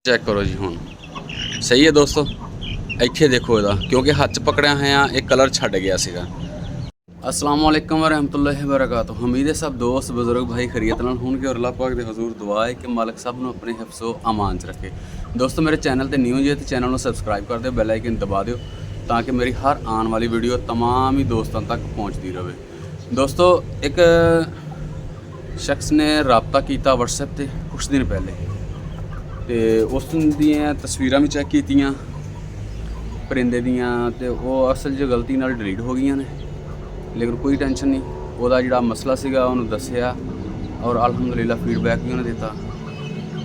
Check करो जी हुण सही है दोस्तों। इत्थे देखो इहदा क्योंकि हत्थ च पकड़िया होया एक कलर छड्ड गया सीगा। अस्सलाम वालेकुम वरहमतुल्लाहि वबरकातुहू। उम्मीद है सब दोस्त बुजुर्ग भाई खैरियत नाल होणगे और अल्लाह पाक दे हजूर दुआ है कि मालिक सब नूं अपने हिफ्ज़ो अमान च रखे। दोस्तों मेरे चैनल ते न्यू जे तो चैनल नूं सबसक्राइब कर दिओ, बैल आइकन दबा दिओ ताकि मेरी हर आने वाली वीडियो तमाम ही दोस्तों तक पहुँचती रहे। दोस्तों एक शख्स ने रबता किया व्हाट्सएप ते कुछ दिन पहले तो उस दियां तस्वीरां भी चैक कीतियां परिंदे दियां ते वो असल च गलती नाल डिलीट हो गई ने, लेकिन कोई टेंशन नहीं। वह जिहड़ा मसला सीगा उन्होंने दसिया और अल्हम्दुलिल्लाह फीडबैक भी उन्हें दिता,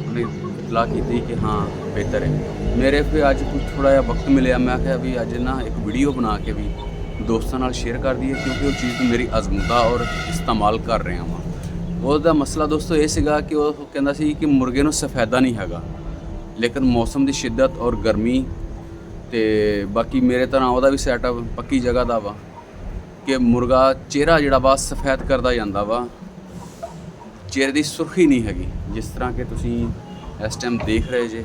उन्हें इतला की कि हाँ बेहतर है। मेरे फिर अज कुछ थोड़ा जिहा वक्त मिले, मैं आख्या भी अज ना एक वीडियो बना के भी दोस्तों नाल शेयर कर दी क्योंकि वो चीज़ मेरी आजमूदा और इस्तेमाल कर रहा वा। ਉਹਦਾ ਮਸਲਾ ਦੋਸਤੋ ਇਹ ਸੀਗਾ ਕਿ ਉਹ ਕਹਿੰਦਾ ਸੀ ਕਿ ਮੁਰਗੇ ਨੂੰ ਸਫੈਦਾ ਨਹੀਂ ਹੈਗਾ, ਲੇਕਿਨ ਮੌਸਮ ਦੀ ਸ਼ਿੱਦਤ ਔਰ ਗਰਮੀ ਤੇ ਬਾਕੀ ਮੇਰੇ ਤਰ੍ਹਾਂ ਉਹਦਾ ਵੀ ਸੈਟਅਪ ਪੱਕੀ ਜਗ੍ਹਾ ਦਾ ਵਾ ਕਿ ਮੁਰਗਾ ਚਿਹਰਾ ਜਿਹੜਾ ਵਾ ਸਫੈਦ ਕਰਦਾ ਜਾਂਦਾ ਵਾ, ਚਿਹਰੇ ਦੀ ਸੁਰਖੀ ਨਹੀਂ ਹੈਗੀ। ਜਿਸ ਤਰ੍ਹਾਂ ਕਿ ਤੁਸੀਂ ਇਸ ਟਾਈਮ ਦੇਖ ਰਹੇ ਜੇ,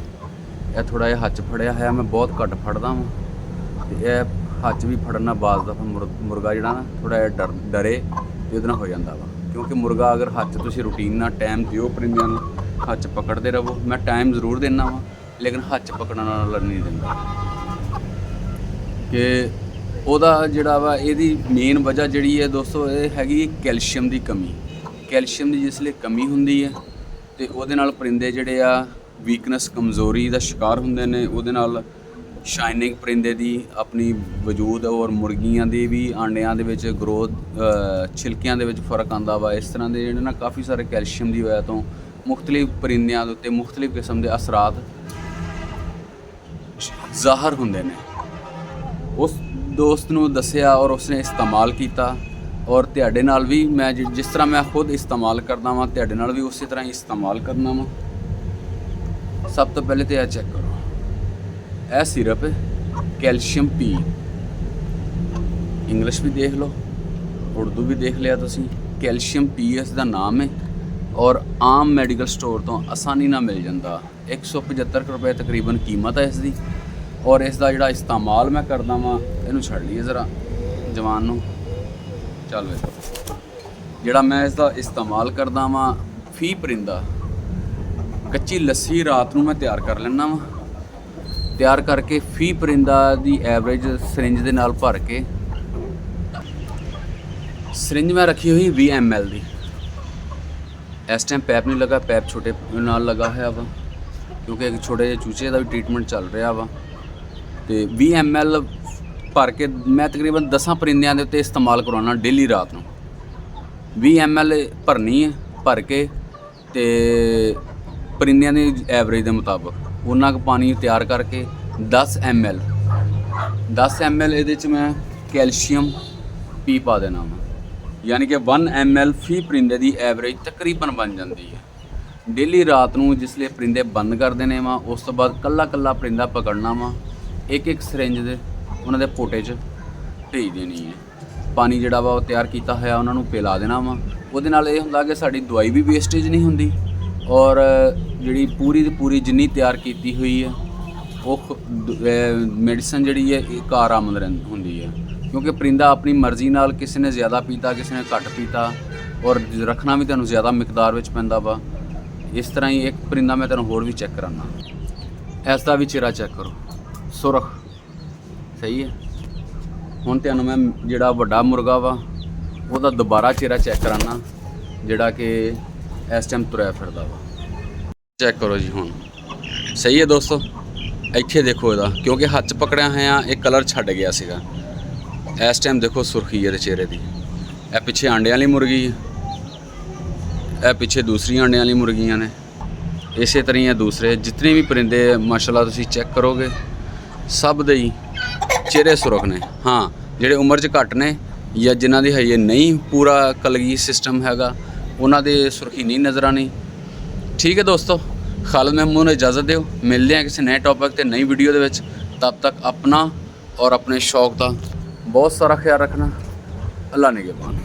ਇਹ ਥੋੜਾ ਜਿਹਾ ਹੱਥ ਫੜਿਆ ਹੋਇਆ, ਮੈਂ ਬਹੁਤ ਘੱਟ ਫੜਦਾ ਵਾਂ ਤੇ ਇਹ ਹੱਥ ਵੀ ਫੜਨ ਨਾਲ ਬਾਜ਼ ਦਫਾ ਮੁਰਗਾ ਜਿਹੜਾ ਨਾ ਥੋੜਾ ਜਿਹਾ ਡਰੇ ਤੇ ਉਹਦੇ ਨਾਲ ਹੋ ਜਾਂਦਾ ਵਾ। क्योंकि मुर्गा अगर हथ तुम रूटीन ना टाइम दिओ परिंदियां नूं हथ पकड़ते रहो, मैं टाइम जरूर देना वा लेकिन हथ पकड़न वाला नहीं दिंदा कि ओहदा जिहड़ा वा इहदी मेन वजह जिहड़ी है दोस्तों ये हैगी कैल्शियम की कमी। कैल्शियम की जिसले कमी हुंदी है तो उहदे नाल परिंदे जिहड़े आ वीकनेस कमज़ोरी का शिकार हुंदे ने, उहदे नाल शाइनिंग परिंदे की अपनी वजूद और मुर्गियां की भी आंडियां दे विच ग्रोथ छिलकियां दे विच फर्क आंदा वा। इस तरह के जिहड़े ना काफ़ी सारे कैल्शियम की वजह तो मुख्तलिफ परिंदियां दे उत्ते मुख्तलिफ किस्म के असरात ज़ाहर हुंदे ने। उस दोस्त नूं दसिया और उसने इस्तेमाल किया और तुहाडे नाल भी मैं जिस तरह मैं खुद इस्तेमाल करदा वां तुहाडे नाल भी उसी तरह इस्तेमाल करना वा। सब तो पहले तो यह चेक करो, यह सिरप कैल्शियम पी, इंग्लिश भी देख लो उर्दू भी देख लिया तुसी, कैल्शियम पी इसका नाम है और आम मैडिकल स्टोर तो आसानी ना मिल जाता। 175 रुपये तकरीबन कीमत है इसकी और इसका जोड़ा इस्तेमाल मैं करदा वां, इनू छड़ लीए ज़रा जवान नूं, चल वे जोड़ा मैं इसका इस्तेमाल करदा वां फी परिंदा कच्ची लस्सी रात नूं मैं तैयार कर लैना वा। तैयार करके फी परिंदा की एवरेज सरिंज के नाल भर के, सरिंज मैं रखी हुई 20 ml की। इस टाइम पैप नहीं लगा, पैप छोटे नाल लगा हुआ वा क्योंकि एक छोटे जे चूचे का भी ट्रीटमेंट चल रहा वा। तो 20 ml भर के मैं तकरीबन 10 परिंदियां दे उत्ते इस्तेमाल करवाना डेली रात नूं। 20 ml भरनी है, भर के तो परिंदियां दी एवरेज के मुताबिक उन्ना क पानी तैयार करके 10 ml ये मैं कैल्शियम पी पा देना वा, यानी कि 1 ml फी परिंदे की एवरेज तकरीबन बन जाती है। डेली रात नूं जिसले परिंदे बंद कर देने वा उस तो बाद कल्ला कल्ला परिंदा पकड़ना वा, एक सरिंज दे उन्हां दे पोटे च भेज देनी है। पानी जिहड़ा वा तैयार किया होया उन्हां नूं पिला देना वा। उहदे नाल इह हुंदा कि साडी दवाई भी वेस्टेज नहीं हुंदी और जिहड़ी पूरी दी पूरी जिन्नी तैयार की हुई है वो मेडिसन जिहड़ी है कारामद हुंदी है। क्योंकि परिंदा अपनी मर्जी नाल किसी ने ज़्यादा पीता किसी ने घट पीता और रखना भी तुहानूं ज़्यादा मिकदार विच पैंदा वा। इस तरह ही एक परिंदा मैं तुहानूं होर भी चैक कराना, इसका भी चेहरा चैक करो, सुरख सही है। हुण तुहानूं मैं जिहड़ा वड्डा मुर्गा वा उहदा दोबारा चेहरा चैक कराना जिहड़ा कि इस टाइम तुरया फिरदा वा। चेक करो जी हुण सही है दोस्तों। इत्थे देखो इहदा क्योंकि हत्थ च पकड़िया होया एक कलर छड्ड गया सीगा। इस टाइम देखो सुरखी है चेहरे की। यह पिछे आंडे वाली मुर्गी है, यह पिछे दूसरी आंडे वाली मुर्गियां ने, इस तरह दूसरे जितने भी परिंदे माशाल्लाह तुसीं चेक करोगे सब दे ही चेहरे सुरख ने। हाँ जिहड़े उम्र च घट ने या जिन्हां दी हजे नहीं पूरा कलगी सिस्टम हैगा उन्हां दे सुरखी नहीं नज़र आनी। ठीक है दोस्तों, खालिद महमूद इजाज़त दो, मिलते हैं किसी नए टॉपिक ते नई वीडियो दे विच। तब तक अपना और अपने शौक का बहुत सारा ख्याल रखना। अल्लाह निगहबान।